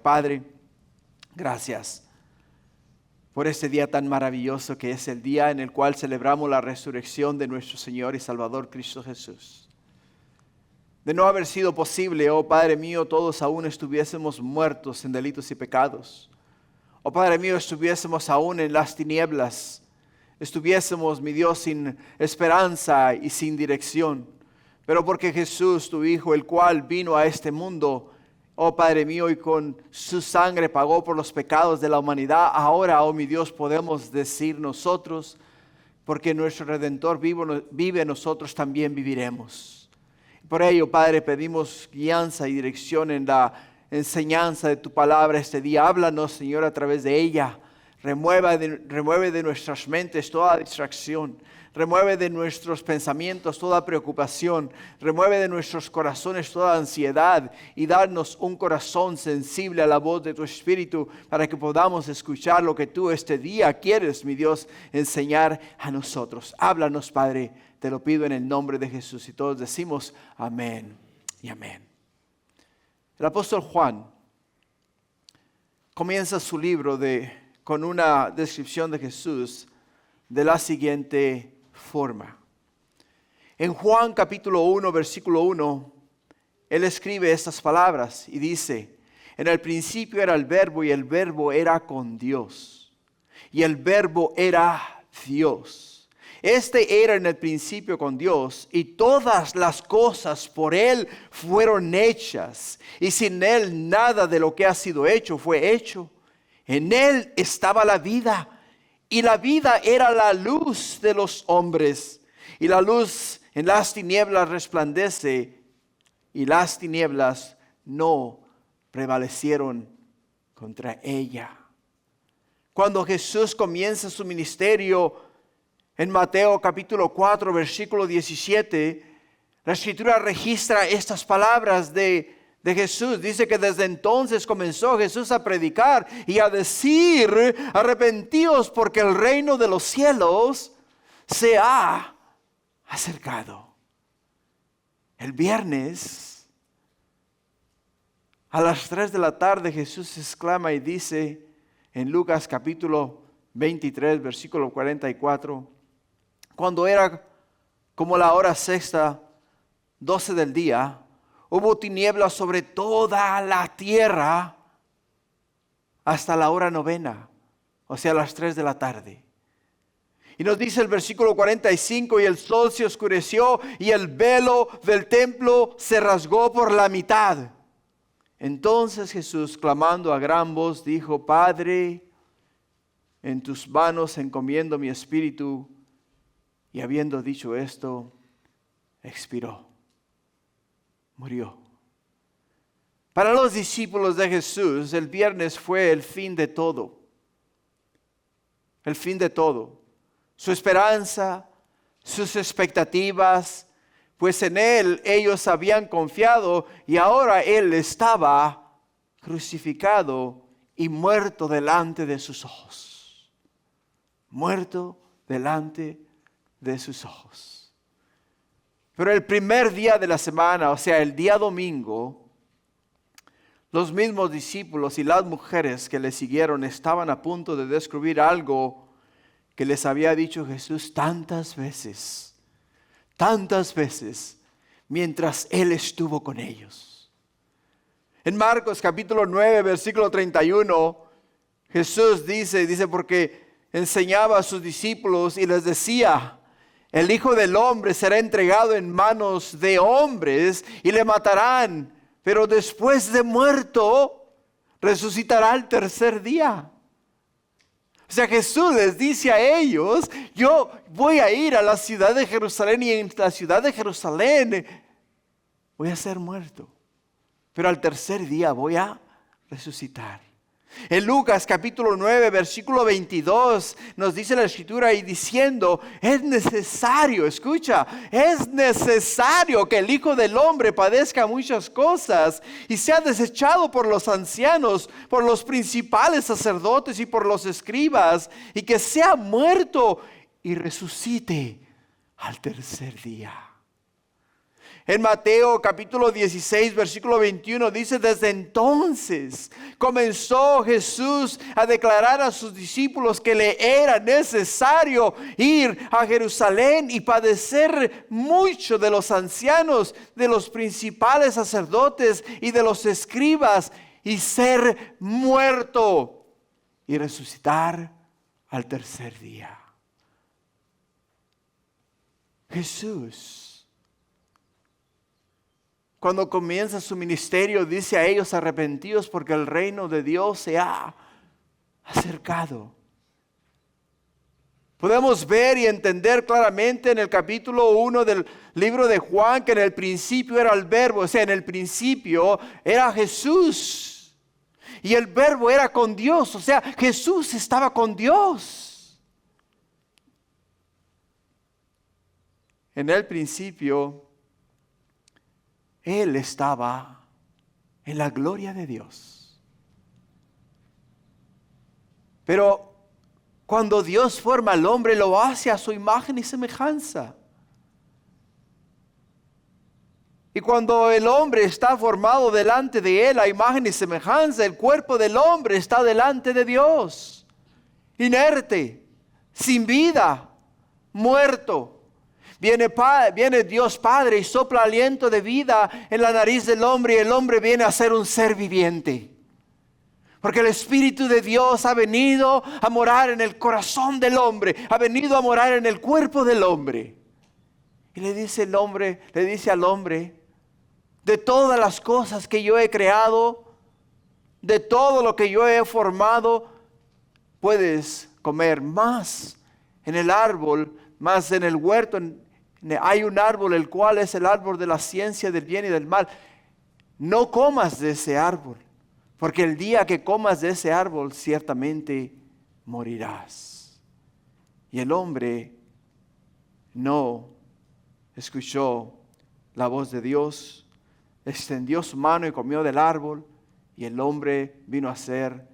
Padre, gracias por este día tan maravilloso que es el día en el cual celebramos la resurrección de nuestro Señor y Salvador Cristo Jesús. De no haber sido posible, oh Padre mío, todos aún estuviésemos muertos en delitos y pecados. Oh Padre mío, estuviésemos aún en las tinieblas. Estuviésemos, mi Dios, sin esperanza y sin dirección. Pero porque Jesús, tu Hijo, el cual vino a este mundo, oh Padre mío, y con su sangre pagó por los pecados de la humanidad, ahora, oh mi Dios, podemos decir nosotros, porque nuestro Redentor vive, nosotros también viviremos. Por ello, Padre, pedimos guianza y dirección en la enseñanza de tu palabra este día. Háblanos, Señor, a través de ella. Remueve de nuestras mentes toda distracción. Remueve de nuestros pensamientos toda preocupación. Remueve de nuestros corazones toda ansiedad. Y darnos un corazón sensible a la voz de tu Espíritu para que podamos escuchar lo que tú este día quieres, mi Dios, enseñar a nosotros. Háblanos, Padre. Te lo pido en el nombre de Jesús. Y todos decimos amén y amén. El apóstol Juan comienza su libro con una descripción de Jesús de la siguiente forma. En Juan capítulo 1, versículo 1, él escribe estas palabras y dice: en el principio era el verbo y el verbo era con Dios y el verbo era Dios. Este era en el principio con Dios y todas las cosas por Él fueron hechas y sin Él nada de lo que ha sido hecho fue hecho. En Él estaba la vida y la vida era la luz de los hombres y la luz en las tinieblas resplandece y las tinieblas no prevalecieron contra ella. Cuando Jesús comienza su ministerio, en Mateo capítulo 4, versículo 17, la Escritura registra estas palabras de Jesús. Dice que desde entonces comenzó Jesús a predicar y a decir: arrepentíos porque el reino de los cielos se ha acercado. El viernes, a las 3 de la tarde, Jesús exclama y dice en Lucas capítulo 23, versículo 44, cuando era como la hora sexta, 12 del día, hubo tinieblas sobre toda la tierra hasta la hora novena, o sea, las 3 de la tarde. Y nos dice el versículo 45, y el sol se oscureció y el velo del templo se rasgó por la mitad. Entonces Jesús, clamando a gran voz, dijo: Padre, en tus manos encomiendo mi espíritu. Y habiendo dicho esto, expiró, murió. Para los discípulos de Jesús, el viernes fue el fin de todo. El fin de todo. Su esperanza, sus expectativas, pues en Él ellos habían confiado y ahora Él estaba crucificado y muerto delante de sus ojos. Muerto delante de sus ojos. Pero el primer día de la semana, o sea, el día domingo, los mismos discípulos y las mujeres que le siguieron estaban a punto de descubrir algo que les había dicho Jesús tantas veces, mientras Él estuvo con ellos. En Marcos capítulo 9, versículo 31, Jesús dice porque enseñaba a sus discípulos y les decía: el Hijo del Hombre será entregado en manos de hombres y le matarán, pero después de muerto resucitará al tercer día. O sea, Jesús les dice a ellos: yo voy a ir a la ciudad de Jerusalén y en la ciudad de Jerusalén voy a ser muerto, pero al tercer día voy a resucitar. En Lucas capítulo 9, versículo 22, nos dice la Escritura y diciendo: es necesario, escucha, es necesario que el Hijo del Hombre padezca muchas cosas y sea desechado por los ancianos, por los principales sacerdotes y por los escribas, y que sea muerto y resucite al tercer día. En Mateo capítulo 16, versículo 21 dice, desde entonces comenzó Jesús a declarar a sus discípulos que le era necesario ir a Jerusalén y padecer mucho de los ancianos, de los principales sacerdotes y de los escribas, y ser muerto y resucitar al tercer día. Jesús, cuando comienza su ministerio, dice a ellos: arrepentidos porque el reino de Dios se ha acercado. Podemos ver y entender claramente en el capítulo 1 del libro de Juan que en el principio era el verbo, o sea, en el principio era Jesús. Y el verbo era con Dios, o sea, Jesús estaba con Dios. En el principio, Él estaba en la gloria de Dios. Pero cuando Dios forma al hombre, lo hace a su imagen y semejanza. Y cuando el hombre está formado delante de Él a imagen y semejanza, el cuerpo del hombre está delante de Dios, inerte, sin vida, muerto. Viene Dios Padre y sopla aliento de vida en la nariz del hombre, y el hombre viene a ser un ser viviente. Porque el Espíritu de Dios ha venido a morar en el corazón del hombre, ha venido a morar en el cuerpo del hombre. Y le dice al hombre, de todas las cosas que yo he creado, de todo lo que yo he formado, puedes comer más en el árbol, más en el huerto. Hay un árbol, el cual es el árbol de la ciencia del bien y del mal. No comas de ese árbol, porque el día que comas de ese árbol, ciertamente morirás. Y el hombre no escuchó la voz de Dios, extendió su mano y comió del árbol, y el hombre vino a ser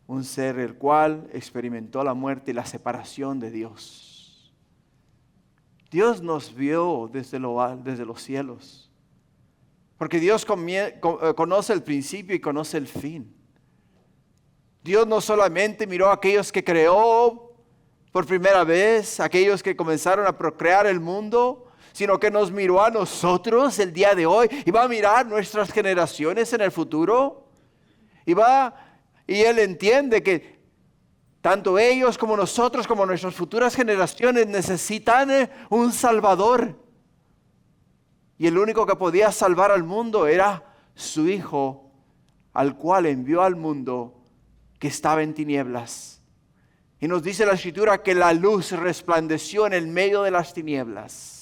un ser el cual experimentó la muerte y la separación de Dios. Dios nos vio desde los cielos, porque Dios conoce el principio y conoce el fin. Dios no solamente miró a aquellos que creó por primera vez, aquellos que comenzaron a procrear el mundo, sino que nos miró a nosotros el día de hoy, y va a mirar nuestras generaciones en el futuro. Y Él entiende que tanto ellos como nosotros, como nuestras futuras generaciones, necesitan un Salvador. Y el único que podía salvar al mundo era su Hijo, al cual envió al mundo que estaba en tinieblas. Y nos dice la Escritura que la luz resplandeció en el medio de las tinieblas.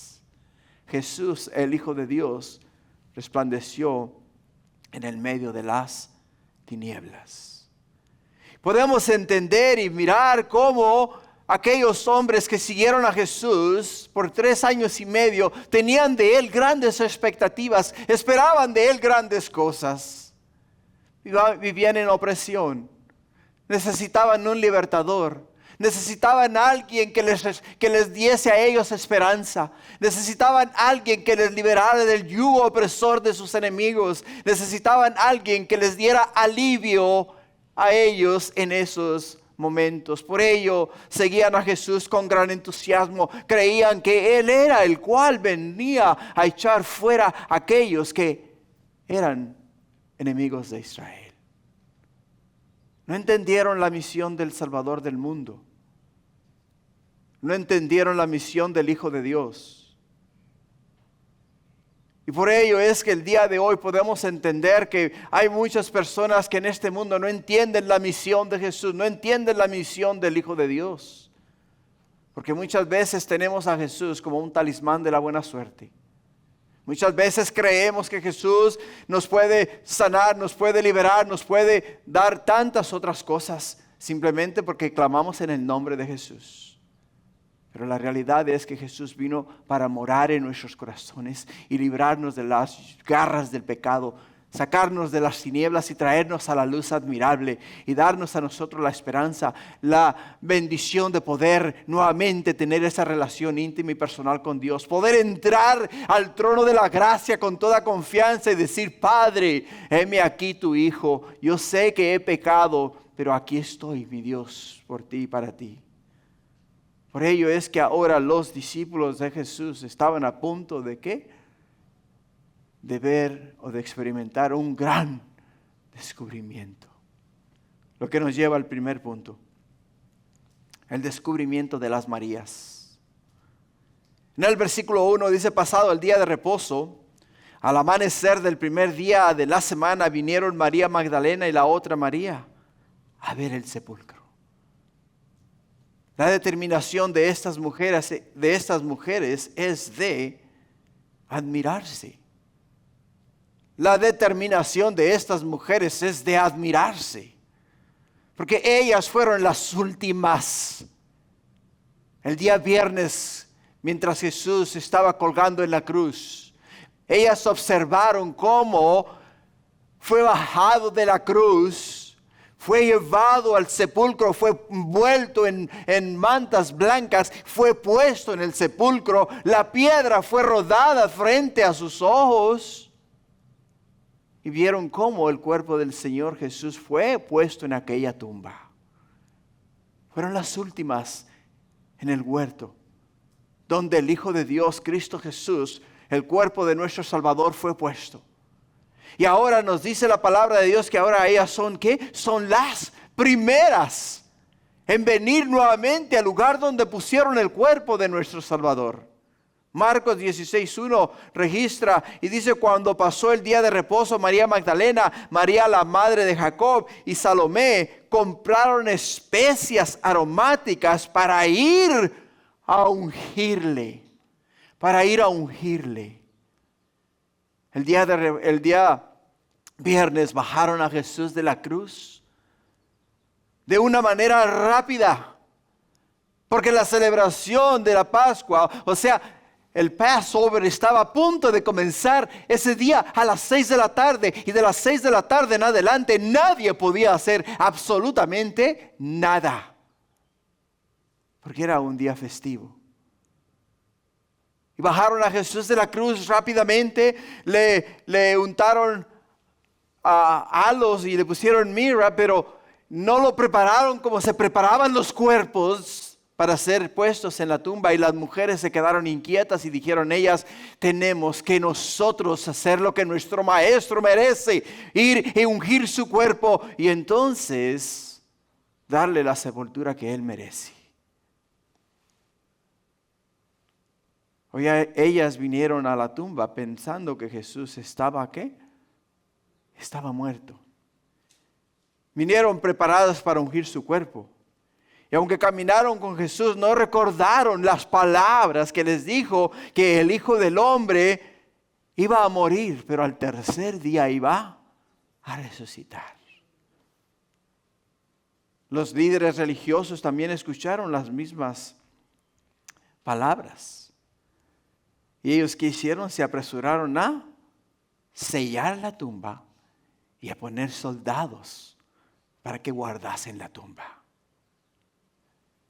Jesús, el Hijo de Dios, resplandeció en el medio de las tinieblas. Podemos entender y mirar cómo aquellos hombres que siguieron a Jesús por 3 años y medio tenían de Él grandes expectativas, esperaban de Él grandes cosas. Vivían en opresión, necesitaban un libertador. Necesitaban a alguien que les diese a ellos esperanza. Necesitaban a alguien que les liberara del yugo opresor de sus enemigos. Necesitaban a alguien que les diera alivio a ellos en esos momentos. Por ello seguían a Jesús con gran entusiasmo. Creían que Él era el cual venía a echar fuera a aquellos que eran enemigos de Israel. No entendieron la misión del Salvador del mundo. No entendieron la misión del Hijo de Dios. Y por ello es que el día de hoy podemos entender que hay muchas personas que en este mundo no entienden la misión de Jesús, no entienden la misión del Hijo de Dios. Porque muchas veces tenemos a Jesús como un talismán de la buena suerte. Muchas veces creemos que Jesús nos puede sanar, nos puede liberar, nos puede dar tantas otras cosas, simplemente porque clamamos en el nombre de Jesús. Pero la realidad es que Jesús vino para morar en nuestros corazones y librarnos de las garras del pecado, sacarnos de las tinieblas y traernos a la luz admirable y darnos a nosotros la esperanza, la bendición de poder nuevamente tener esa relación íntima y personal con Dios, poder entrar al trono de la gracia con toda confianza y decir: Padre, heme aquí tu Hijo, yo sé que he pecado, pero aquí estoy, mi Dios, por ti y para ti. Por ello es que ahora los discípulos de Jesús estaban a punto de ¿qué? De ver o de experimentar un gran descubrimiento. Lo que nos lleva al primer punto: el descubrimiento de las Marías. En el versículo 1 dice: pasado el día de reposo, al amanecer del primer día de la semana, vinieron María Magdalena y la otra María a ver el sepulcro. La determinación de estas mujeres es de admirarse. La determinación de estas mujeres es de admirarse, porque ellas fueron las últimas. El día viernes, mientras Jesús estaba colgando en la cruz, ellas observaron cómo fue bajado de la cruz, fue llevado al sepulcro, fue envuelto en mantas blancas, fue puesto en el sepulcro, la piedra fue rodada frente a sus ojos. Y vieron cómo el cuerpo del Señor Jesús fue puesto en aquella tumba. Fueron las últimas en el huerto, donde el Hijo de Dios, Cristo Jesús, el cuerpo de nuestro Salvador, fue puesto. Y ahora nos dice la palabra de Dios que ahora ellas son ¿qué? Son las primeras en venir nuevamente al lugar donde pusieron el cuerpo de nuestro Salvador. Marcos 16:1 registra y dice: cuando pasó el día de reposo, María Magdalena, María la madre de Jacob y Salomé compraron especias aromáticas para ir a ungirle. El día viernes bajaron a Jesús de la cruz de una manera rápida, porque la celebración de la Pascua, o sea, el Passover, estaba a punto de comenzar ese día a las 6 de la tarde. Y de las 6 de la tarde en adelante nadie podía hacer absolutamente nada, porque era un día festivo. Y bajaron a Jesús de la cruz rápidamente, le untaron halos y le pusieron mirra, pero no lo prepararon como se preparaban los cuerpos para ser puestos en la tumba. Y las mujeres se quedaron inquietas y dijeron ellas: tenemos que nosotros hacer lo que nuestro maestro merece, ir y ungir su cuerpo y entonces darle la sepultura que él merece. Oye, ellas vinieron a la tumba pensando que Jesús estaba ¿qué? Estaba muerto. Vinieron preparadas para ungir su cuerpo. Y aunque caminaron con Jesús, no recordaron las palabras que les dijo que el Hijo del Hombre iba a morir, pero al tercer día iba a resucitar. Los líderes religiosos también escucharon las mismas palabras. Y ellos, ¿qué hicieron? Se apresuraron a sellar la tumba y a poner soldados para que guardasen la tumba.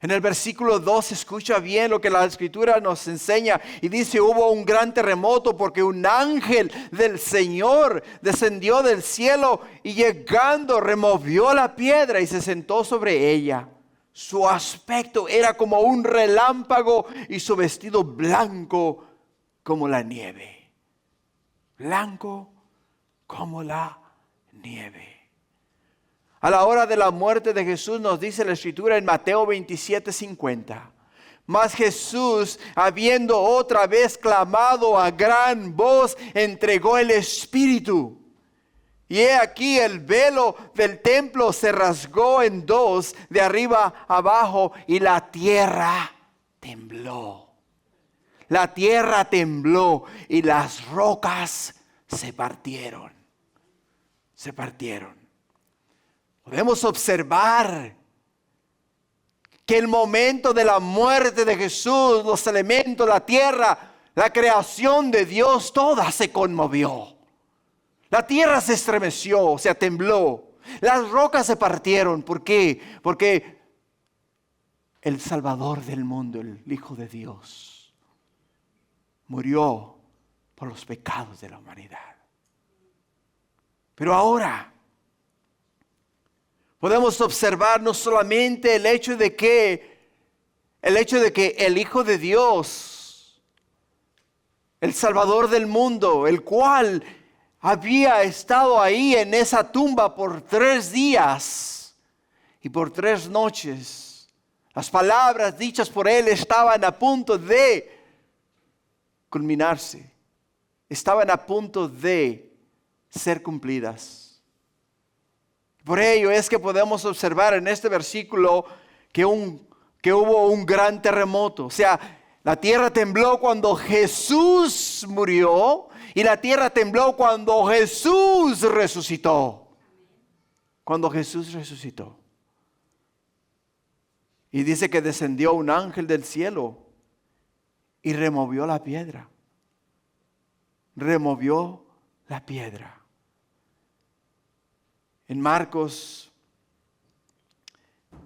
En el versículo 2 escucha bien lo que la Escritura nos enseña y dice: hubo un gran terremoto porque un ángel del Señor descendió del cielo y llegando removió la piedra y se sentó sobre ella. Su aspecto era como un relámpago y su vestido blanco como la nieve. Blanco como la nieve. A la hora de la muerte de Jesús, nos dice la Escritura en Mateo 27:50. Mas Jesús, habiendo otra vez clamado a gran voz, entregó el Espíritu. Y he aquí el velo del templo se rasgó en dos, de arriba abajo, y la tierra tembló. La tierra tembló y las rocas se partieron. Podemos observar que el momento de la muerte de Jesús, los elementos, la tierra, la creación de Dios, toda se conmovió. La tierra se estremeció, se tembló. Las rocas se partieron. ¿Por qué? Porque el Salvador del mundo, el Hijo de Dios, murió por los pecados de la humanidad. Pero ahora podemos observar no solamente el hecho de que el Hijo de Dios, el Salvador del mundo, el cual había estado ahí en esa tumba por 3 días y por 3 noches. Las palabras dichas por él estaban a punto de culminarse. Estaban a punto de ser cumplidas. Por ello es que podemos observar en este versículo que hubo un gran terremoto. O sea, la tierra tembló cuando Jesús murió y la tierra tembló cuando Jesús resucitó. Cuando Jesús resucitó. Y dice que descendió un ángel del cielo y removió la piedra. Removió la piedra. En Marcos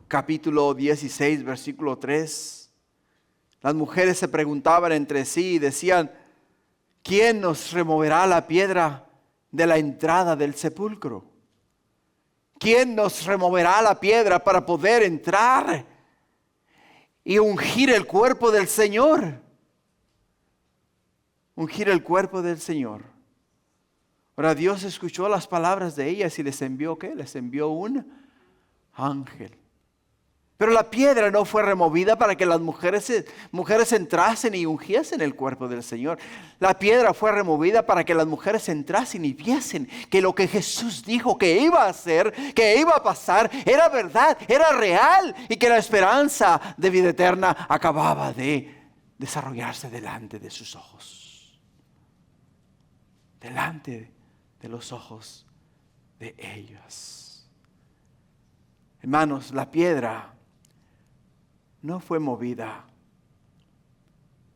capítulo 16, versículo 3, las mujeres se preguntaban entre sí y decían: ¿quién nos removerá la piedra de la entrada del sepulcro? ¿Quién nos removerá la piedra para poder entrar y ungir el cuerpo del Señor? Ungir el cuerpo del Señor. Ahora Dios escuchó las palabras de ellas y les envió ¿qué? Les envió un ángel. Pero la piedra no fue removida para que las mujeres entrasen y ungiesen el cuerpo del Señor. La piedra fue removida para que las mujeres entrasen y viesen que lo que Jesús dijo que iba a hacer, que iba a pasar, era verdad, era real, y que la esperanza de vida eterna acababa de desarrollarse delante de sus ojos. Delante de los ojos de ellos. Hermanos, la piedra no fue movida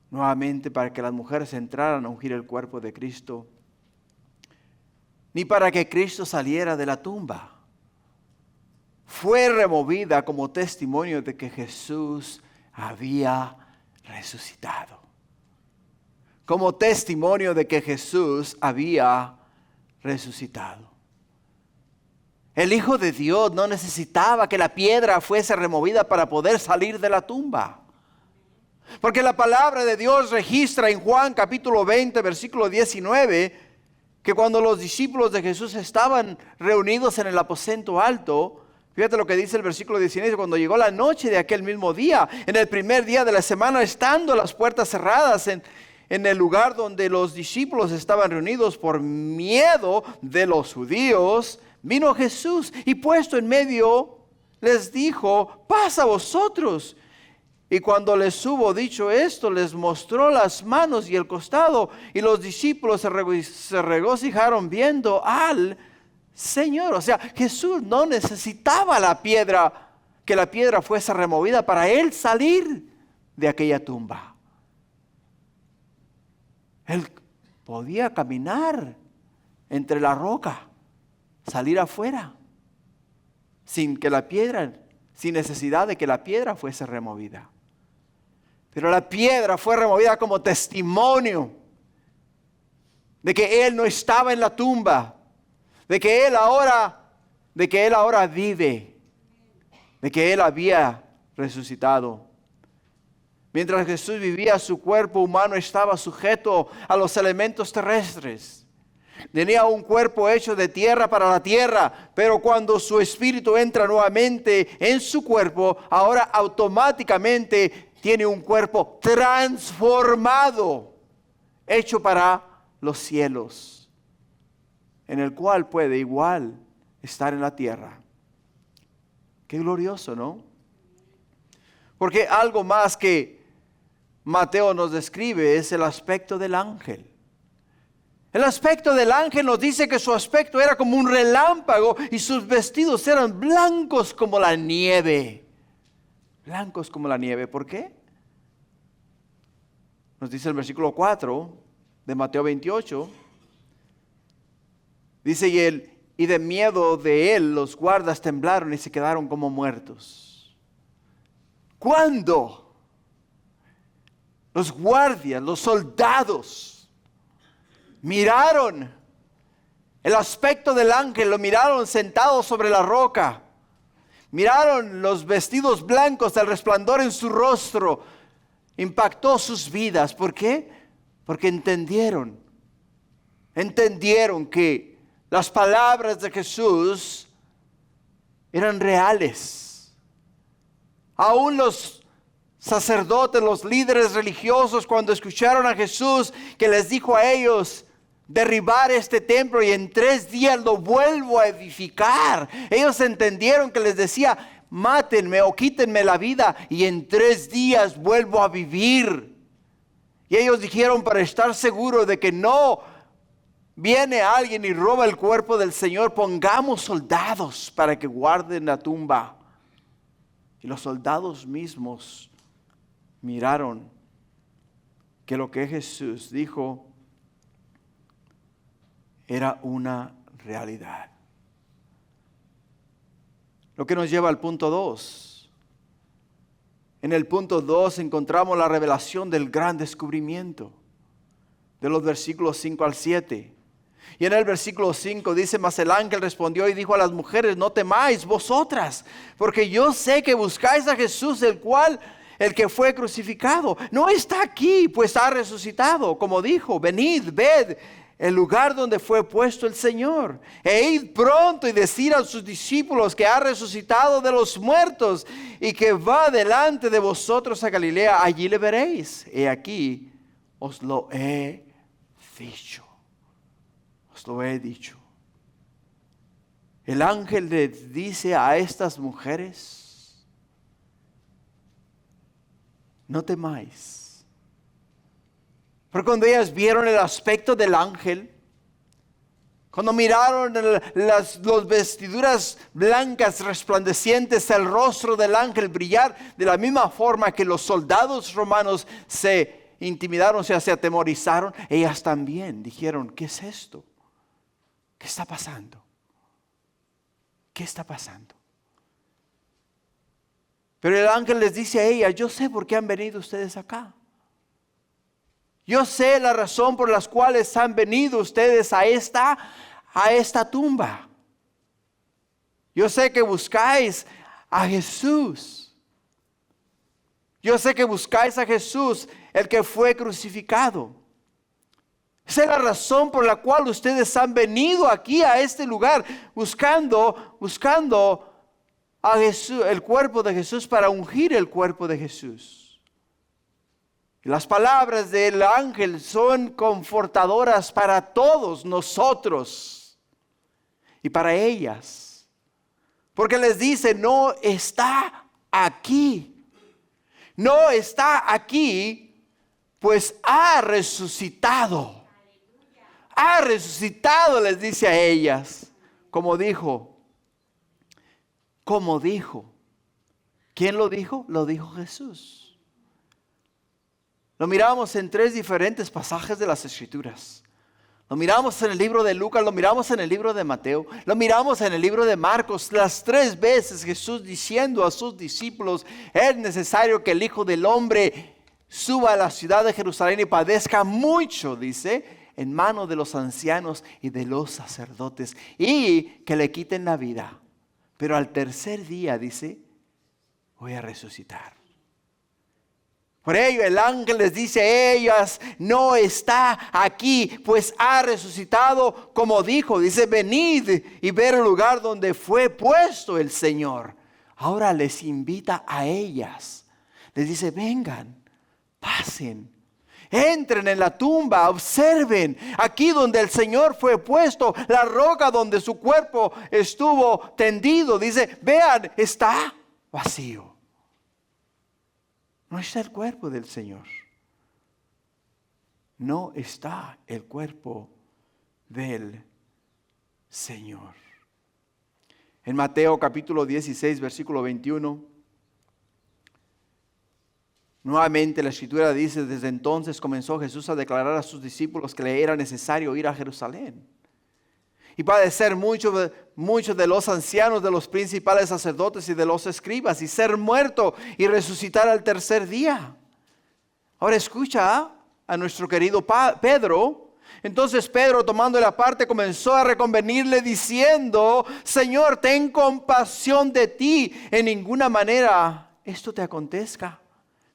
nuevamente para que las mujeres entraran a ungir el cuerpo de Cristo, ni para que Cristo saliera de la tumba. Fue removida como testimonio de que Jesús había resucitado. Como testimonio de que Jesús había resucitado. El Hijo de Dios no necesitaba que la piedra fuese removida para poder salir de la tumba. Porque la palabra de Dios registra en Juan capítulo 20, versículo 19, que cuando los discípulos de Jesús estaban reunidos en el aposento alto, fíjate lo que dice el versículo 19, cuando llegó la noche de aquel mismo día, en el primer día de la semana, estando las puertas cerradas en el lugar donde los discípulos estaban reunidos por miedo de los judíos, vino Jesús y puesto en medio les dijo: pasa vosotros. Y cuando les hubo dicho esto, les mostró las manos y el costado, y los discípulos se regocijaron viendo al Señor. O sea, Jesús no necesitaba la piedra, que la piedra fuese removida para él salir de aquella tumba. Él podía caminar entre la roca, salir afuera, sin necesidad de que la piedra fuese removida. Pero la piedra fue removida como testimonio de que Él no estaba en la tumba, de que Él ahora vive, de que Él había resucitado. Mientras Jesús vivía, su cuerpo humano estaba sujeto a los elementos terrestres. Tenía un cuerpo hecho de tierra para la tierra, pero cuando su espíritu entra nuevamente en su cuerpo, ahora automáticamente tiene un cuerpo transformado, hecho para los cielos, en el cual puede igual estar en la tierra. Qué glorioso, ¿no? Porque algo más que Mateo nos describe es el aspecto del ángel. El aspecto del ángel nos dice que su aspecto era como un relámpago y sus vestidos eran blancos como la nieve. Blancos como la nieve. ¿Por qué? Nos dice el versículo 4 de Mateo 28. Dice, y de miedo de él los guardas temblaron y se quedaron como muertos. ¿Cuándo? Los guardias, los soldados, miraron el aspecto del ángel, lo miraron sentado sobre la roca. Miraron los vestidos blancos, el resplandor en su rostro. Impactó sus vidas. ¿Por qué? Porque entendieron que las palabras de Jesús eran reales. Aún los sacerdotes, los líderes religiosos, cuando escucharon a Jesús que les dijo a ellos derribar este templo y en 3 días lo vuelvo a edificar, ellos entendieron que les decía, mátenme o quítenme la vida y en 3 días vuelvo a vivir. Y ellos dijeron, para estar seguros de que no viene alguien y roba el cuerpo del Señor, pongamos soldados para que guarden la tumba. Y los soldados mismos miraron que lo que Jesús dijo era una realidad. Lo que nos lleva al punto 2. En el punto 2 encontramos la revelación del gran descubrimiento, de los versículos 5 al 7. Y en el versículo 5 dice, mas el ángel respondió y dijo a las mujeres, no temáis vosotras, porque yo sé que buscáis a Jesús, el que fue crucificado. No está aquí, pues ha resucitado, como dijo, venid, ved el lugar donde fue puesto el Señor. E id pronto y decid a sus discípulos que ha resucitado de los muertos y que va delante de vosotros a Galilea. Allí le veréis. He aquí, os lo he dicho. Os lo he dicho. El ángel les dice a estas mujeres, no temáis. Pero cuando ellas vieron el aspecto del ángel, cuando miraron las vestiduras blancas resplandecientes, el rostro del ángel brillar de la misma forma que los soldados romanos se intimidaron, o sea, se atemorizaron, ellas también dijeron, ¿qué es esto? ¿Qué está pasando? ¿Qué está pasando? Pero el ángel les dice a ellas, yo sé por qué han venido ustedes acá. Yo sé la razón por las cuales han venido ustedes a esta tumba. Yo sé que buscáis a Jesús. Yo sé que buscáis a Jesús, el que fue crucificado. Esa es la razón por la cual ustedes han venido aquí a este lugar, buscando a Jesús, el cuerpo de Jesús, para ungir el cuerpo de Jesús. Y las palabras del ángel son confortadoras para todos nosotros y para ellas. Porque les dice, no está aquí. No está aquí, pues ha resucitado. Ha resucitado, les dice a ellas. Como dijo. ¿Quién lo dijo? Lo dijo Jesús. Lo miramos en 3 diferentes pasajes de las Escrituras. Lo miramos en el libro de Lucas, lo miramos en el libro de Mateo, lo miramos en el libro de Marcos. Las 3 veces Jesús diciendo a sus discípulos, es necesario que el Hijo del Hombre suba a la ciudad de Jerusalén y padezca mucho, dice, en manos de los ancianos y de los sacerdotes, y que le quiten la vida. Pero al tercer día, dice, voy a resucitar. Por ello el ángel les dice a ellas, no está aquí, pues ha resucitado como dijo. Dice, venid y ver el lugar donde fue puesto el Señor. Ahora les invita a ellas. Les dice, vengan, pasen, entren en la tumba, observen aquí donde el Señor fue puesto, la roca donde su cuerpo estuvo tendido. Dice, vean, está vacío. No está el cuerpo del Señor. No está el cuerpo del Señor. En Mateo capítulo 16, versículo 21, nuevamente la Escritura dice, desde entonces comenzó Jesús a declarar a sus discípulos que le era necesario ir a Jerusalén y padecer mucho de los ancianos, de los principales sacerdotes y de los escribas, y ser muerto y resucitar al tercer día. Ahora escucha a nuestro querido Pedro. Entonces Pedro, tomándole aparte, comenzó a reconvenirle diciendo: Señor, ten compasión de ti, en ninguna manera esto te acontezca.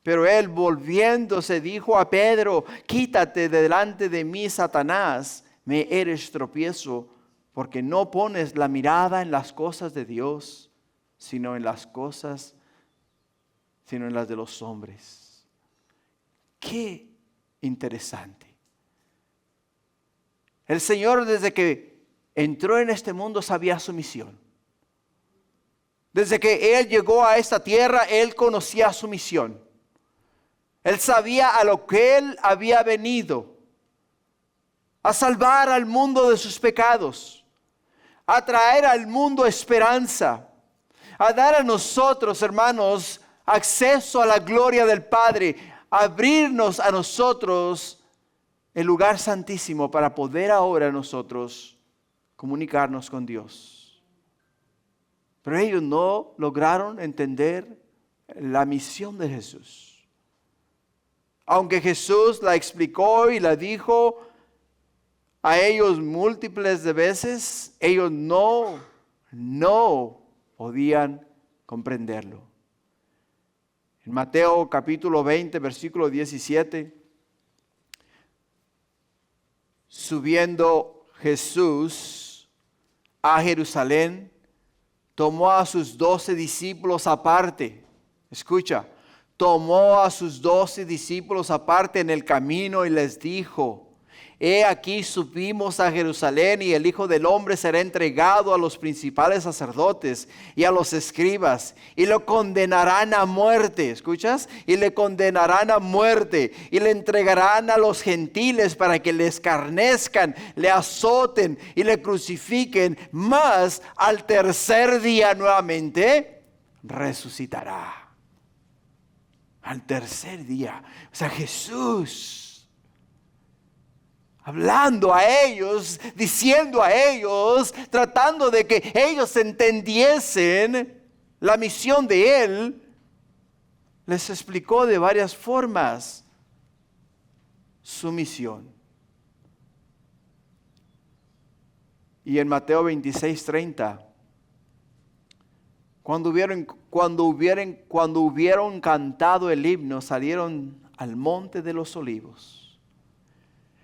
Pero él, volviéndose, dijo a Pedro: quítate de delante de mí, Satanás, me eres tropiezo, porque no pones la mirada en las cosas de Dios, sino en las de los hombres. Qué interesante. El Señor, desde que entró en este mundo, sabía su misión. Desde que Él llegó a esta tierra, Él conocía su misión. Él sabía a lo que Él había venido: a salvar al mundo de sus pecados, a traer al mundo esperanza, a dar a nosotros, hermanos, acceso a la gloria del Padre, a abrirnos a nosotros el lugar santísimo para poder ahora nosotros comunicarnos con Dios. Pero ellos no lograron entender la misión de Jesús. Aunque Jesús la explicó y la dijo a ellos múltiples de veces, ellos no podían comprenderlo. En Mateo capítulo 20, versículo 17, subiendo Jesús a Jerusalén, tomó a sus 12 discípulos aparte. Escucha, tomó a sus 12 discípulos aparte en el camino y les dijo: he aquí subimos a Jerusalén, y el Hijo del Hombre será entregado a los principales sacerdotes y a los escribas, y lo condenarán a muerte. ¿Escuchas? Y le condenarán a muerte, y le entregarán a los gentiles para que le escarnezcan, le azoten y le crucifiquen, mas al tercer día nuevamente resucitará. Al tercer día. O sea, Jesús hablando a ellos, diciendo a ellos, tratando de que ellos entendiesen la misión de Él, les explicó de varias formas su misión. Y en Mateo 26:30, cuando hubieron cantado el himno, salieron al monte de los olivos.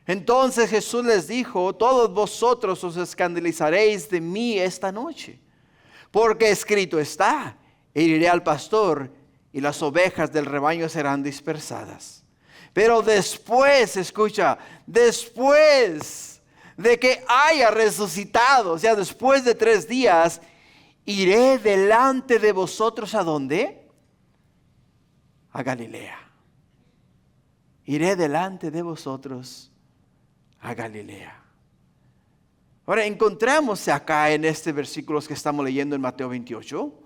Entonces Jesús les dijo: todos vosotros os escandalizaréis de mí esta noche, porque escrito está: heriré al pastor, y las ovejas del rebaño serán dispersadas. Pero después, escucha, después de que haya resucitado, o sea, después de 3 días, iré delante de vosotros. ¿A dónde? A Galilea. Iré delante de vosotros a Galilea. Ahora encontramos acá en este versículo que estamos leyendo en Mateo 28,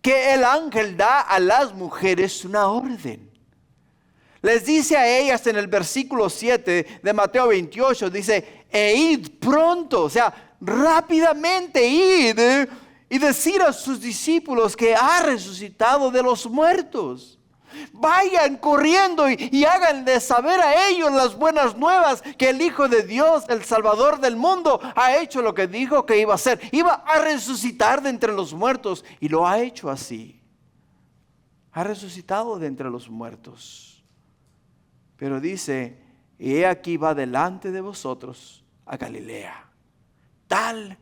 que el ángel da a las mujeres una orden. Les dice a ellas en el versículo 7 de Mateo 28, dice: e id pronto, o sea, rápidamente id y decir a sus discípulos que ha resucitado de los muertos. Vayan corriendo y háganle saber a ellos las buenas nuevas, que el Hijo de Dios, el Salvador del mundo, ha hecho lo que dijo que iba a hacer. Iba a resucitar de entre los muertos, y lo ha hecho así. Ha resucitado de entre los muertos. Pero dice: y he aquí va delante de vosotros a Galilea, tal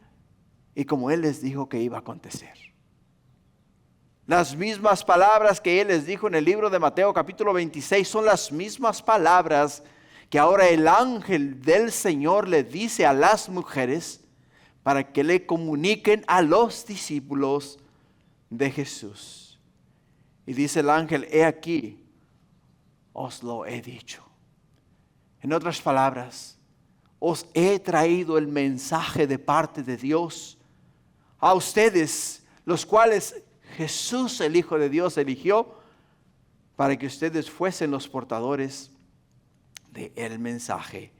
y como Él les dijo que iba a acontecer. Las mismas palabras que Él les dijo en el libro de Mateo capítulo 26 son las mismas palabras que ahora el ángel del Señor le dice a las mujeres para que le comuniquen a los discípulos de Jesús. Y dice el ángel: he aquí, os lo he dicho. En otras palabras, os he traído el mensaje de parte de Dios a ustedes, los cuales Jesús, el Hijo de Dios, eligió para que ustedes fuesen los portadores del mensaje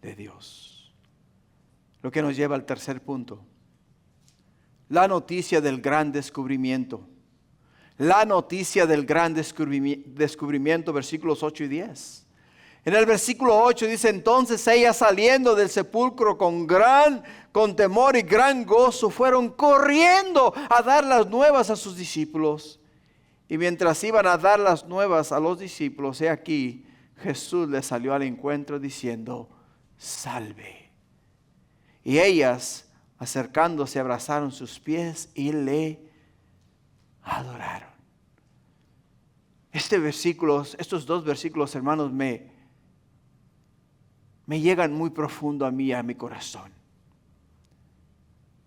de Dios. Lo que nos lleva al tercer punto. La noticia del gran descubrimiento. La noticia del gran descubrimiento, versículos 8 y 10. En el versículo 8 dice, entonces ellas saliendo del sepulcro con temor y gran gozo, fueron corriendo a dar las nuevas a sus discípulos. Y mientras iban a dar las nuevas a los discípulos, he aquí, Jesús les salió al encuentro diciendo, salve. Y ellas, acercándose, abrazaron sus pies y le adoraron. Estos dos versículos, hermanos, me llegan muy profundo a mí, a mi corazón.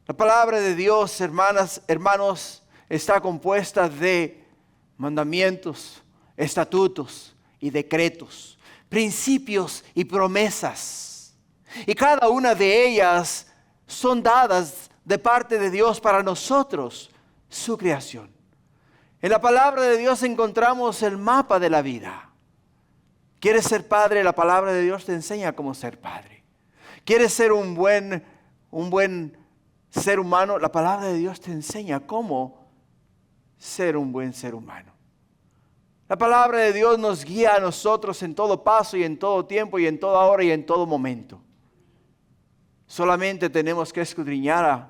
La palabra de Dios, hermanos, está compuesta de mandamientos, estatutos y decretos, principios y promesas. Y cada una de ellas son dadas de parte de Dios para nosotros, su creación. En la palabra de Dios encontramos el mapa de la vida. ¿Quieres ser padre? La palabra de Dios te enseña cómo ser padre. ¿Quieres ser un buen ser humano? La palabra de Dios te enseña cómo ser un buen ser humano. La palabra de Dios nos guía a nosotros en todo paso y en todo tiempo y en toda hora y en todo momento. Solamente tenemos que escudriñarla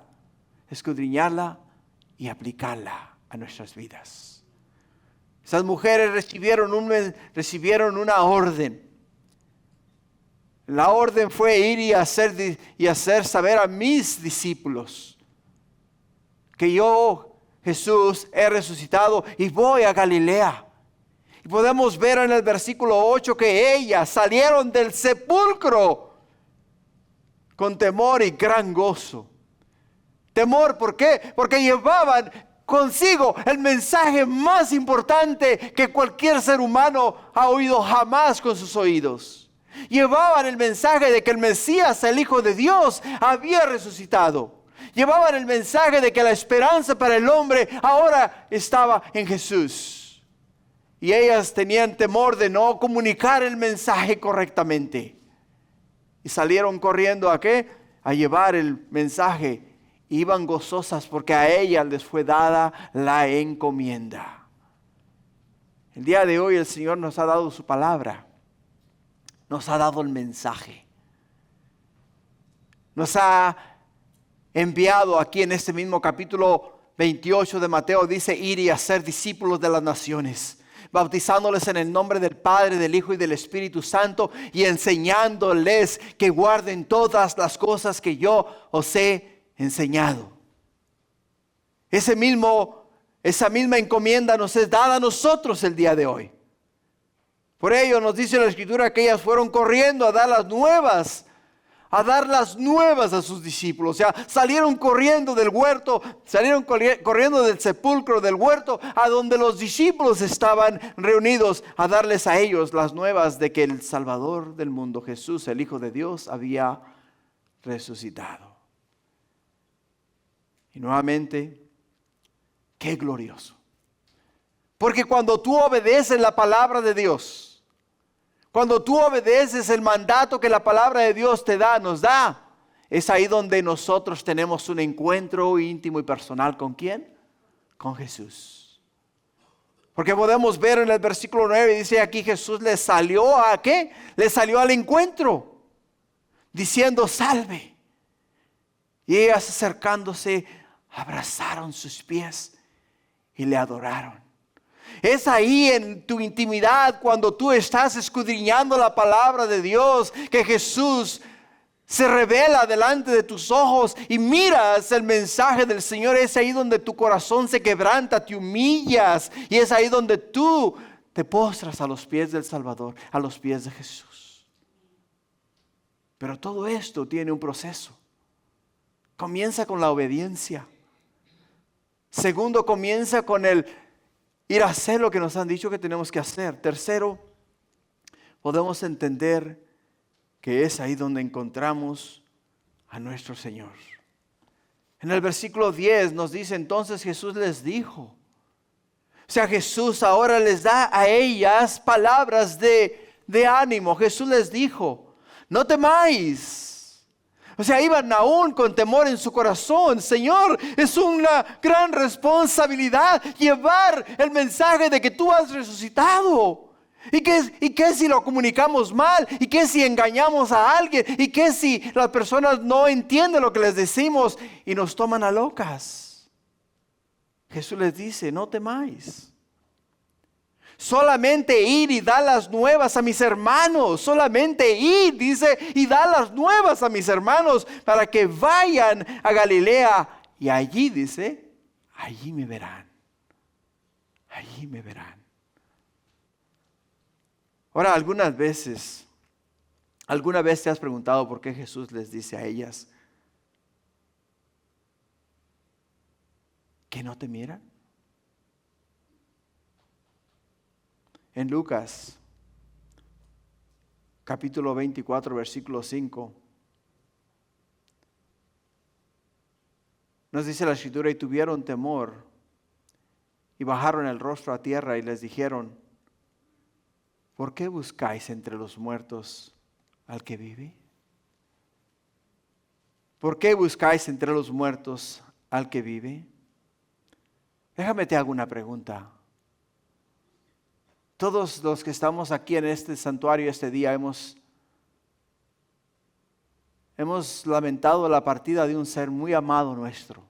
y aplicarla a nuestras vidas. Esas mujeres recibieron una orden. La orden fue ir y hacer saber a mis discípulos que yo, Jesús, he resucitado y voy a Galilea. Y podemos ver en el versículo 8 que ellas salieron del sepulcro con temor y gran gozo. Temor, ¿por qué? Porque llevaban consigo el mensaje más importante que cualquier ser humano ha oído jamás con sus oídos. Llevaban el mensaje de que el Mesías, el Hijo de Dios, había resucitado. Llevaban el mensaje de que la esperanza para el hombre ahora estaba en Jesús. Y ellas tenían temor de no comunicar el mensaje correctamente. Y salieron corriendo ¿a qué? A llevar el mensaje. Iban gozosas porque a ellas les fue dada la encomienda. El día de hoy el Señor nos ha dado su palabra. Nos ha dado el mensaje. Nos ha enviado aquí en este mismo capítulo 28 de Mateo. Dice ir y hacer discípulos de las naciones, bautizándoles en el nombre del Padre, del Hijo y del Espíritu Santo, y enseñándoles que guarden todas las cosas que yo os he enseñado. Esa misma encomienda nos es dada a nosotros el día de hoy. Por ello nos dice la Escritura que ellas fueron corriendo a dar las nuevas a sus discípulos. O sea, salieron corriendo del huerto, salieron corriendo del sepulcro, del huerto, a donde los discípulos estaban reunidos, a darles a ellos las nuevas de que el Salvador del mundo, Jesús, el Hijo de Dios, había resucitado. Y nuevamente, qué glorioso. Porque cuando tú obedeces la palabra de Dios, cuando tú obedeces el mandato que la palabra de Dios nos da, es ahí donde nosotros tenemos un encuentro íntimo y personal. ¿Con quién? Con Jesús. Porque podemos ver en el versículo 9, dice aquí Jesús les salió ¿a qué? Les salió al encuentro, diciendo salve. Y ellas acercándose, abrazaron sus pies y le adoraron. Es ahí en tu intimidad, cuando tú estás escudriñando la palabra de Dios, que Jesús se revela delante de tus ojos y miras el mensaje del Señor. Es ahí donde tu corazón se quebranta, te humillas, y es ahí donde tú te postras a los pies del Salvador, a los pies de Jesús. Pero todo esto tiene un proceso. Comienza con la obediencia. Segundo, comienza con el ir a hacer lo que nos han dicho que tenemos que hacer. Tercero, podemos entender que es ahí donde encontramos a nuestro Señor. En el versículo 10 nos dice, entonces Jesús les dijo. O sea, Jesús ahora les da a ellas palabras de ánimo. Jesús les dijo, no temáis. O sea, iban aún con temor en su corazón. Señor, es una gran responsabilidad llevar el mensaje de que tú has resucitado. ¿Y qué si lo comunicamos mal? ¿Y qué si engañamos a alguien? ¿Y qué si las personas no entienden lo que les decimos y nos toman a locas? Jesús les dice, no temáis. Solamente ir y dar las nuevas a mis hermanos. Solamente ir, dice, y dar las nuevas a mis hermanos para que vayan a Galilea. Y allí, dice, allí me verán. Allí me verán. Ahora, alguna vez te has preguntado por qué Jesús les dice a ellas que no temieran? En Lucas, capítulo 24, versículo 5, nos dice la Escritura, y tuvieron temor, y bajaron el rostro a tierra y les dijeron, ¿por qué buscáis entre los muertos al que vive? ¿Por qué buscáis entre los muertos al que vive? Déjame te hago una pregunta. Todos los que estamos aquí en este santuario este día hemos lamentado la partida de un ser muy amado nuestro,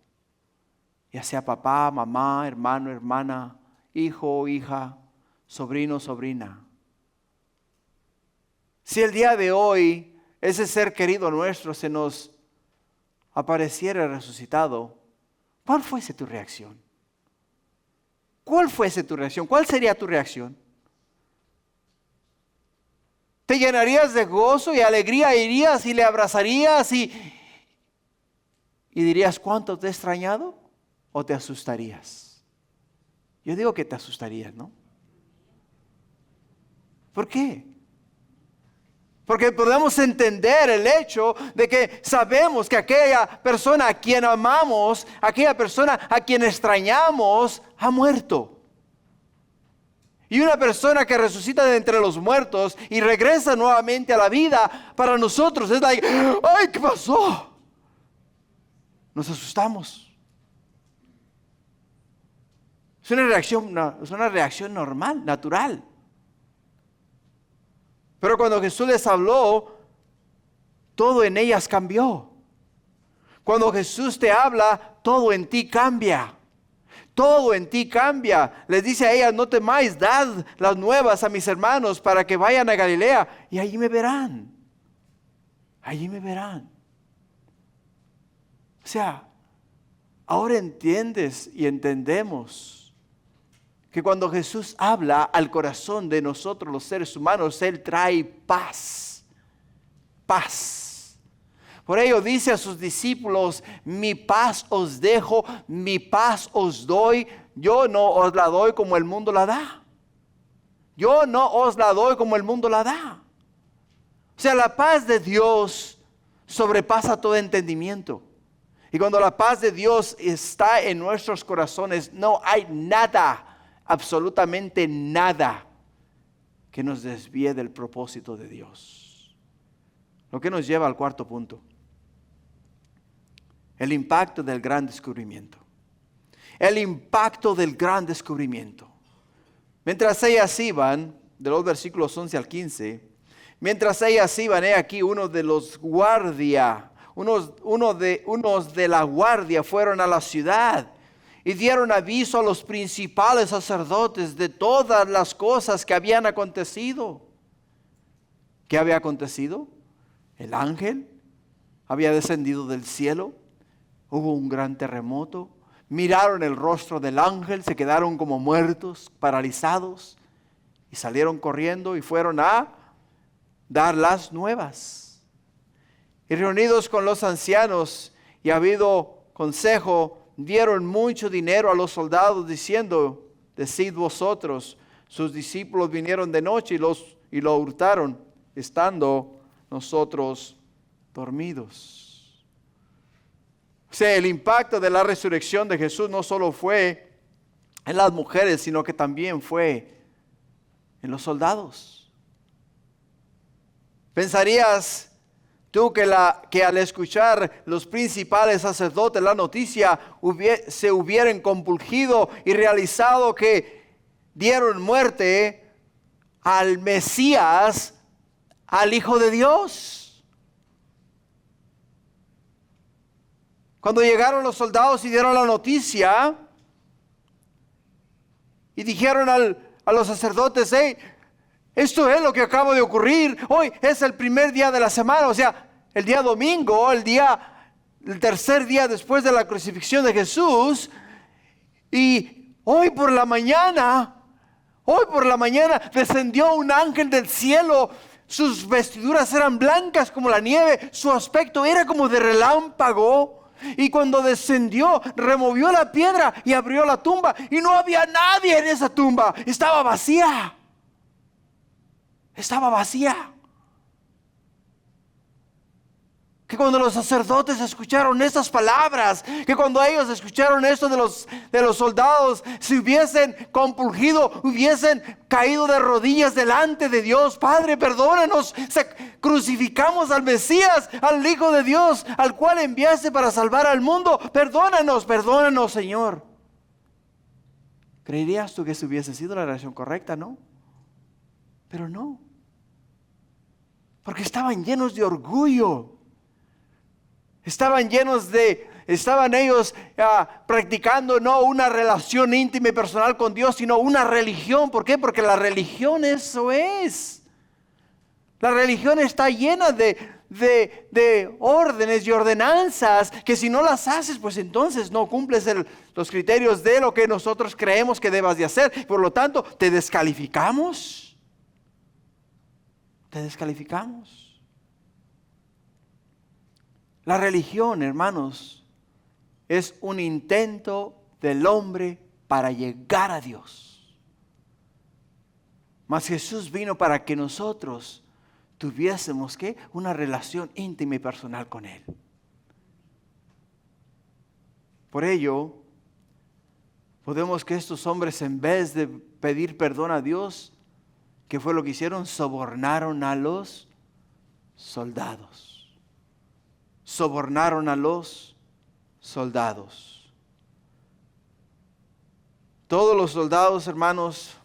ya sea papá, mamá, hermano, hermana, hijo, hija, sobrino, sobrina. Si el día de hoy ese ser querido nuestro se nos apareciera resucitado, ¿cuál fuese tu reacción? ¿Cuál fuese tu reacción? ¿Cuál sería tu reacción? ¿Te llenarías de gozo y alegría? ¿Irías y le abrazarías y dirías cuánto te he extrañado? ¿O te asustarías? Yo digo que te asustarías, ¿no? ¿Por qué? Porque podemos entender el hecho de que sabemos que aquella persona a quien amamos, aquella persona a quien extrañamos, ha muerto. Y una persona que resucita de entre los muertos y regresa nuevamente a la vida, para nosotros es like, ¡ay, qué pasó! Nos asustamos. Es una reacción normal, natural. Pero cuando Jesús les habló, todo en ellas cambió. Cuando Jesús te habla, todo en ti cambia. Todo en ti cambia. Les dice a ellas, no temáis, dad las nuevas a mis hermanos para que vayan a Galilea y allí me verán. Allí me verán. O sea, ahora entiendes y entendemos que cuando Jesús habla al corazón de nosotros los seres humanos, Él trae paz. Paz. Por ello dice a sus discípulos, mi paz os dejo, mi paz os doy. Yo no os la doy como el mundo la da. Yo no os la doy como el mundo la da. O sea, la paz de Dios sobrepasa todo entendimiento. Y cuando la paz de Dios está en nuestros corazones, no hay nada, absolutamente nada, que nos desvíe del propósito de Dios. Lo que nos lleva al cuarto punto. El impacto del gran descubrimiento. El impacto del gran descubrimiento. Mientras ellas iban, de los versículos 11 al 15, mientras ellas iban, he aquí uno de los guardias, unos de la guardia fueron a la ciudad y dieron aviso a los principales sacerdotes de todas las cosas que habían acontecido. ¿Qué había acontecido? El ángel había descendido del cielo. Hubo un gran terremoto. Miraron el rostro del ángel, se quedaron como muertos, paralizados, y salieron corriendo y fueron a dar las nuevas. Y reunidos con los ancianos y habido consejo, dieron mucho dinero a los soldados diciendo, decid vosotros, sus discípulos vinieron de noche y lo hurtaron, estando nosotros dormidos. O sea, el impacto de la resurrección de Jesús no solo fue en las mujeres, sino que también fue en los soldados. Pensarías Tú que al escuchar los principales sacerdotes la noticia se hubieran compungido y realizado que dieron muerte al Mesías, al Hijo de Dios. Cuando llegaron los soldados y dieron la noticia y dijeron a los sacerdotes: hey, esto es lo que acaba de ocurrir. Hoy es el primer día de la semana, o sea, el día domingo, el tercer día después de la crucifixión de Jesús. Y hoy por la mañana descendió un ángel del cielo. Sus vestiduras eran blancas como la nieve, su aspecto era como de relámpago. Y cuando descendió, removió la piedra y abrió la tumba. Y no había nadie en esa tumba, estaba vacía. Estaba vacía. Que cuando los sacerdotes escucharon estas palabras, que cuando ellos escucharon esto de los soldados, se hubiesen compungido, hubiesen caído de rodillas delante de Dios. Padre, perdónanos, crucificamos al Mesías, al Hijo de Dios, al cual enviaste para salvar al mundo. Perdónanos, Señor. ¿Creerías tú que eso hubiese sido la reacción correcta? No. Pero no, porque estaban llenos de orgullo, estaban ellos practicando no una relación íntima y personal con Dios, sino una religión. ¿Por qué? Porque la religión eso es. La religión está llena de órdenes y ordenanzas que si no las haces, pues entonces no cumples los criterios de lo que nosotros creemos que debas de hacer. Por lo tanto, te descalificamos. Te descalificamos. La religión, hermanos, es un intento del hombre para llegar a Dios. Mas Jesús vino para que nosotros tuviésemos ¿qué? Una relación íntima y personal con Él. Por ello, podemos que estos hombres, en vez de pedir perdón a Dios, ¿qué fue lo que hicieron? Sobornaron a los soldados. Sobornaron a los soldados. Todos los soldados, hermanos,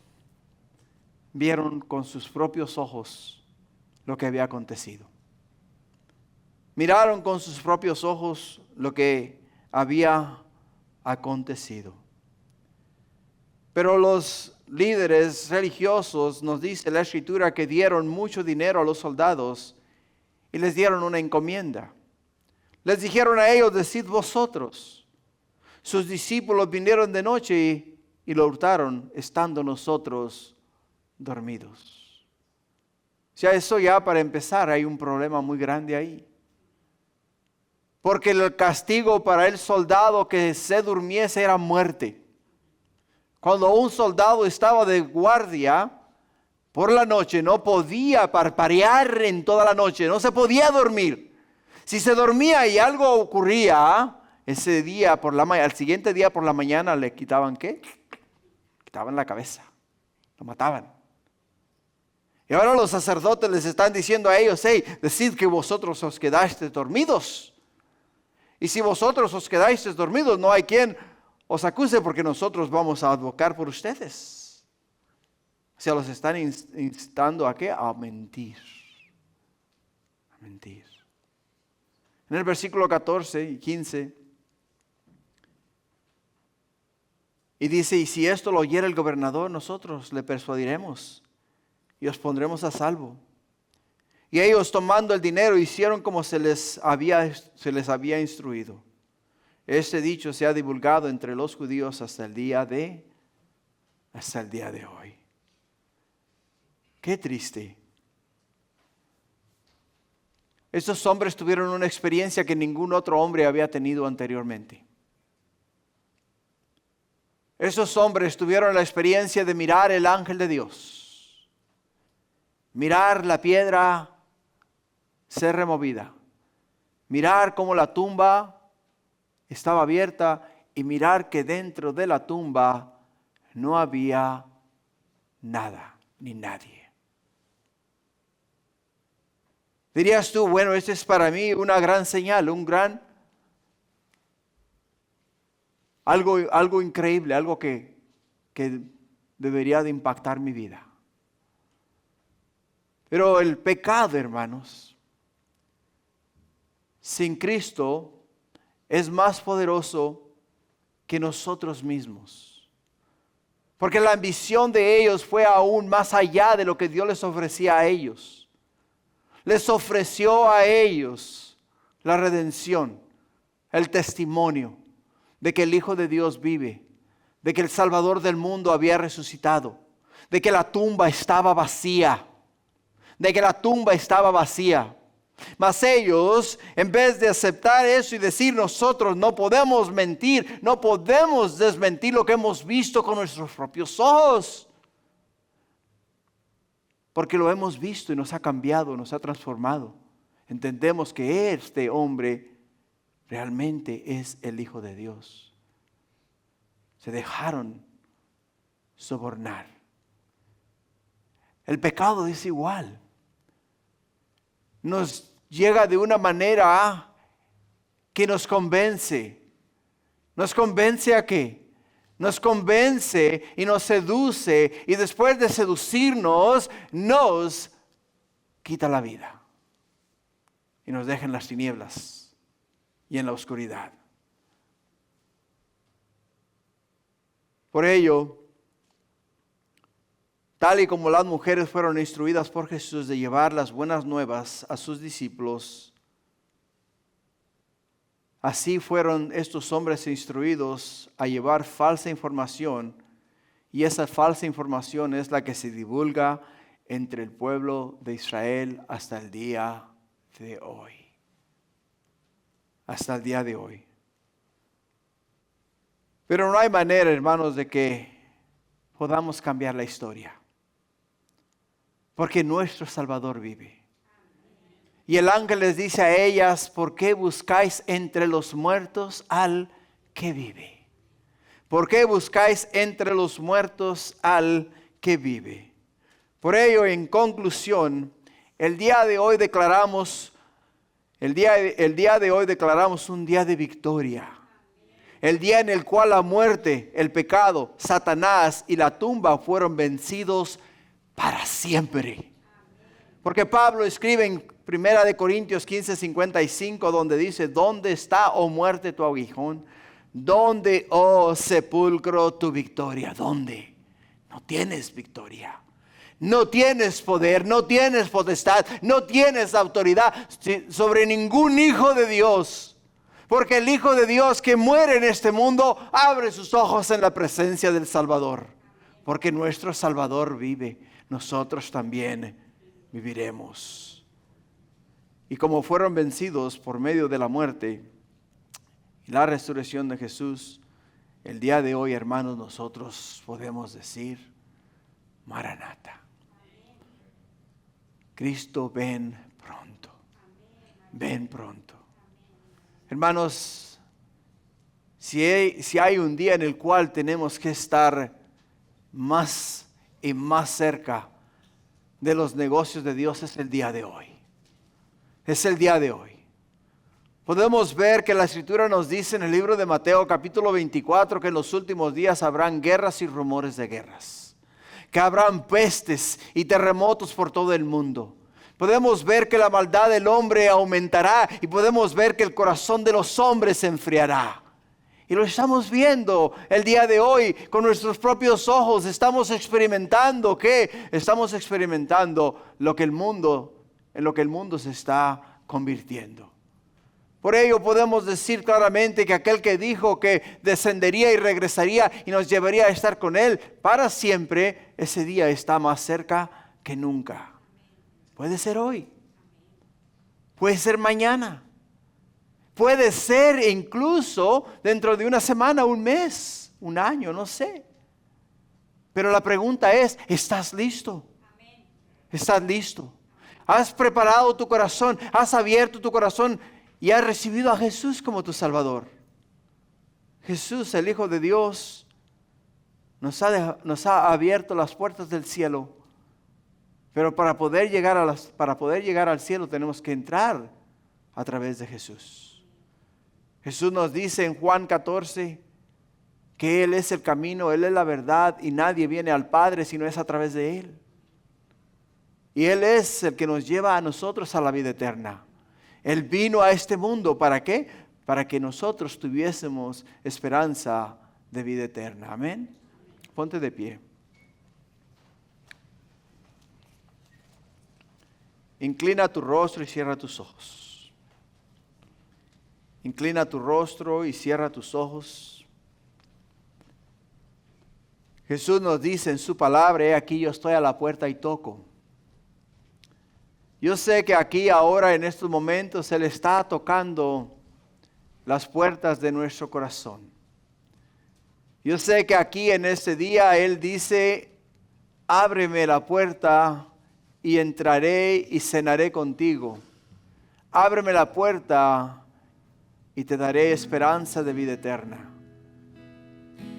vieron con sus propios ojos lo que había acontecido. Miraron con sus propios ojos lo que había acontecido. Pero los líderes religiosos, nos dice la Escritura, que dieron mucho dinero a los soldados y les dieron una encomienda. Les dijeron a ellos: decid vosotros. Sus discípulos vinieron de noche y lo hurtaron, estando nosotros dormidos. O sea, eso ya para empezar hay un problema muy grande ahí. Porque el castigo para el soldado que se durmiese era muerte. Cuando un soldado estaba de guardia por la noche, no podía parpadear en toda la noche, no se podía dormir. Si se dormía y algo ocurría, ese día al siguiente día por la mañana le quitaban ¿qué? Quitaban la cabeza, lo mataban. Y ahora los sacerdotes les están diciendo a ellos: hey, decid que vosotros os quedasteis dormidos. Y si vosotros os quedasteis dormidos, no hay quien os acuse, porque nosotros vamos a advocar por ustedes. O sea, los están instando ¿a qué? A mentir. A mentir. En el versículo 14 y 15. Y dice: y si esto lo oyera el gobernador, nosotros le persuadiremos y os pondremos a salvo. Y ellos, tomando el dinero, hicieron como se les había instruido. Este dicho se ha divulgado entre los judíos hasta el día de hoy. Qué triste. Estos hombres tuvieron una experiencia que ningún otro hombre había tenido anteriormente. Esos hombres tuvieron la experiencia de mirar el ángel de Dios, mirar la piedra ser removida, mirar cómo la tumba estaba abierta y mirar que dentro de la tumba no había nada ni nadie. Dirías tú, bueno, este es para mí una gran señal, algo increíble, algo que debería de impactar mi vida. Pero el pecado, hermanos, sin Cristo es más poderoso que nosotros mismos. Porque la ambición de ellos fue aún más allá de lo que Dios les ofrecía a ellos. Les ofreció a ellos la redención, el testimonio de que el Hijo de Dios vive, de que el Salvador del mundo había resucitado, de que la tumba estaba vacía, Mas ellos, en vez de aceptar eso y decir, nosotros no podemos mentir, no podemos desmentir lo que hemos visto con nuestros propios ojos, porque lo hemos visto y nos ha cambiado, nos ha transformado. Entendemos que este hombre realmente es el Hijo de Dios. Se dejaron sobornar. El pecado es igual. Nos llega de una manera que nos convence. ¿Nos convence a qué? Nos convence y nos seduce, y después de seducirnos, nos quita la vida. Y nos deja en las tinieblas y en la oscuridad. Por ello, tal y como las mujeres fueron instruidas por Jesús de llevar las buenas nuevas a sus discípulos, así fueron estos hombres instruidos a llevar falsa información, y esa falsa información es la que se divulga entre el pueblo de Israel hasta el día de hoy. Hasta el día de hoy. Pero no hay manera, hermanos, de que podamos cambiar la historia, porque nuestro Salvador vive. Y el ángel les dice a ellas, ¿por qué buscáis entre los muertos al que vive? ¿Por qué buscáis entre los muertos al que vive? Por ello, en conclusión, el día de hoy declaramos un día de victoria. El día en el cual la muerte, el pecado, Satanás y la tumba fueron vencidos para siempre. Porque Pablo escribe en 1 Corintios 15:55, donde dice, ¿dónde está, oh muerte, tu aguijón? ¿Dónde, oh sepulcro, tu victoria? ¿Dónde? No tienes victoria. No tienes poder, no tienes potestad, no tienes autoridad sobre ningún hijo de Dios. Porque el Hijo de Dios que muere en este mundo abre sus ojos en la presencia del Salvador. Porque nuestro Salvador vive, nosotros también viviremos. Y como fueron vencidos por medio de la muerte y la resurrección de Jesús, el día de hoy, hermanos, nosotros podemos decir, Maranata. Cristo, ven pronto. Ven pronto. Hermanos, si hay un día en el cual tenemos que estar más y más cerca de los negocios de Dios, es el día de hoy. Es el día de hoy. Podemos ver que la Escritura nos dice en el libro de Mateo capítulo 24 que en los últimos días habrán guerras y rumores de guerras. Que habrán pestes y terremotos por todo el mundo. Podemos ver que la maldad del hombre aumentará y podemos ver que el corazón de los hombres se enfriará. Y lo estamos viendo el día de hoy con nuestros propios ojos. Estamos experimentando en lo que el mundo se está convirtiendo. Por ello podemos decir claramente que aquel que dijo que descendería y regresaría y nos llevaría a estar con Él para siempre, ese día está más cerca que nunca. Puede ser hoy, puede ser mañana, puede ser incluso dentro de una semana, un mes, un año, no sé. Pero la pregunta es, ¿estás listo? ¿Estás listo? ¿Has preparado tu corazón? ¿Has abierto tu corazón y has recibido a Jesús como tu Salvador? Jesús, el Hijo de Dios, nos ha abierto las puertas del cielo Pero para poder llegar al cielo tenemos que entrar a través de Jesús. Jesús nos dice en Juan 14 que Él es el camino, Él es la verdad y nadie viene al Padre si no es a través de Él. Y Él es el que nos lleva a nosotros a la vida eterna. Él vino a este mundo, ¿para qué? Para que nosotros tuviésemos esperanza de vida eterna. Amén. Ponte de pie. Inclina tu rostro y cierra tus ojos. Inclina tu rostro y cierra tus ojos. Jesús nos dice en su palabra, he aquí yo estoy a la puerta y toco. Yo sé que aquí ahora en estos momentos Él está tocando las puertas de nuestro corazón. Yo sé que aquí en este día Él dice, ábreme la puerta y entraré y cenaré contigo. Ábreme la puerta y te daré esperanza de vida eterna.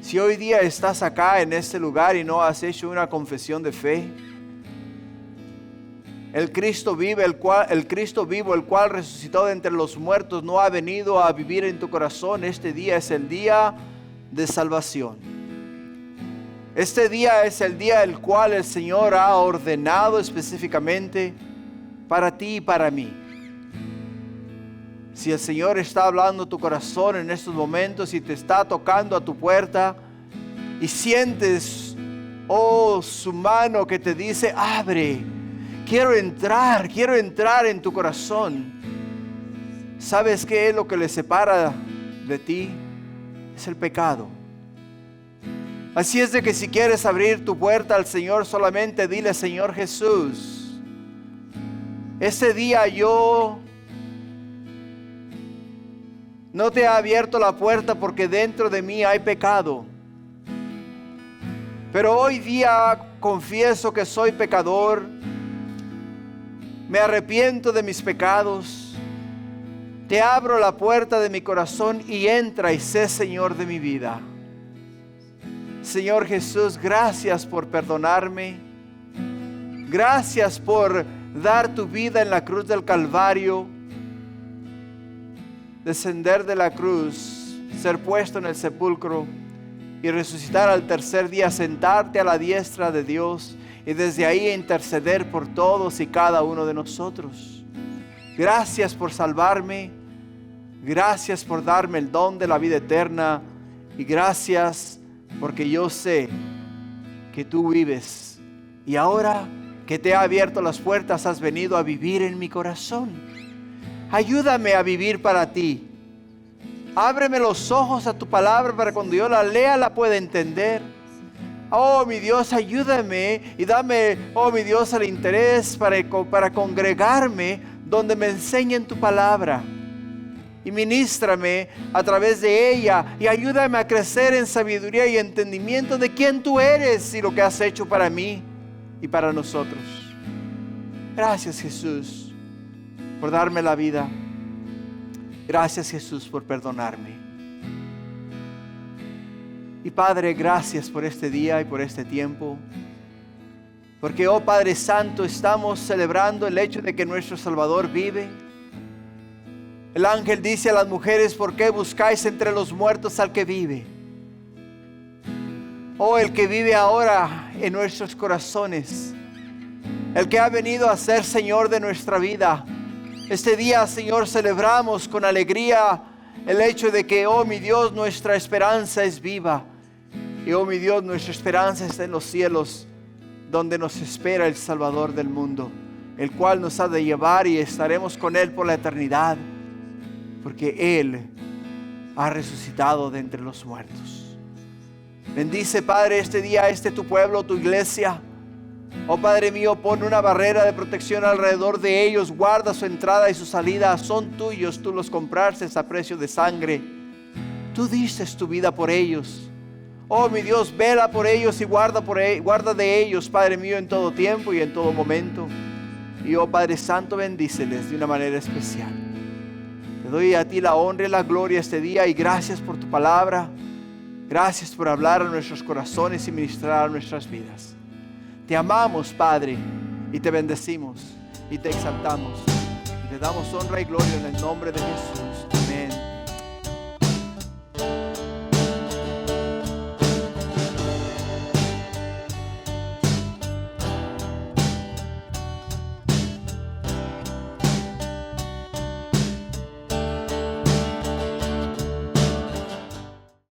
Si hoy día estás acá en este lugar y no has hecho una confesión de fe, el Cristo vivo, el cual resucitó de entre los muertos, no ha venido a vivir en tu corazón. Este día es el día de salvación. Este día es el día el cual el Señor ha ordenado específicamente para ti y para mí. Si el Señor está hablando a tu corazón en estos momentos y te está tocando a tu puerta y sientes, su mano que te dice, abre, quiero entrar en tu corazón. ¿Sabes qué es lo que le separa de ti? Es el pecado. Así es de que si quieres abrir tu puerta al Señor, solamente dile, Señor Jesús, este día yo no te he abierto la puerta porque dentro de mí hay pecado. Pero hoy día confieso que soy pecador. Me arrepiento de mis pecados. Te abro la puerta de mi corazón y entra y sé Señor de mi vida. Señor Jesús, gracias por perdonarme. Gracias por dar tu vida en la cruz del Calvario. Descender de la cruz, ser puesto en el sepulcro y resucitar al tercer día, sentarte a la diestra de Dios y desde ahí interceder por todos y cada uno de nosotros. Gracias por salvarme, gracias por darme el don de la vida eterna y gracias porque yo sé que tú vives y ahora que te he abierto las puertas has venido a vivir en mi corazón. Ayúdame a vivir para ti. Ábreme los ojos a tu palabra para cuando yo la lea la pueda entender. Oh mi Dios, ayúdame y dame, oh mi Dios, el interés para congregarme donde me enseñen tu palabra. Y ministrame a través de ella y ayúdame a crecer en sabiduría y entendimiento de quién tú eres y lo que has hecho para mí y para nosotros. Gracias Jesús por darme la vida. Gracias Jesús por perdonarme. Y Padre, gracias por este día y por este tiempo. Porque, oh Padre Santo, estamos celebrando el hecho de que nuestro Salvador vive. El ángel dice a las mujeres, ¿por qué buscáis entre los muertos al que vive? Oh, el que vive ahora en nuestros corazones. El que ha venido a ser Señor de nuestra vida. Este día, Señor, celebramos con alegría el hecho de que, oh mi Dios, nuestra esperanza es viva. Y, oh mi Dios, nuestra esperanza está en los cielos, donde nos espera el Salvador del mundo, el cual nos ha de llevar y estaremos con Él por la eternidad, porque Él ha resucitado de entre los muertos. Bendice, Padre, este día a tu pueblo, tu iglesia. Oh Padre mío, pon una barrera de protección alrededor de ellos, guarda su entrada y su salida, son tuyos, tú los compraste a precio de sangre, tú diste tu vida por ellos. Oh mi Dios, vela por ellos y guarda de ellos, Padre mío, en todo tiempo y en todo momento. Y oh Padre Santo, bendíceles de una manera especial. Te doy a ti la honra y la gloria este día y gracias por tu palabra, gracias por hablar a nuestros corazones y ministrar a nuestras vidas. Te amamos, Padre, y te bendecimos y te exaltamos y te damos honra y gloria en el nombre de Jesús.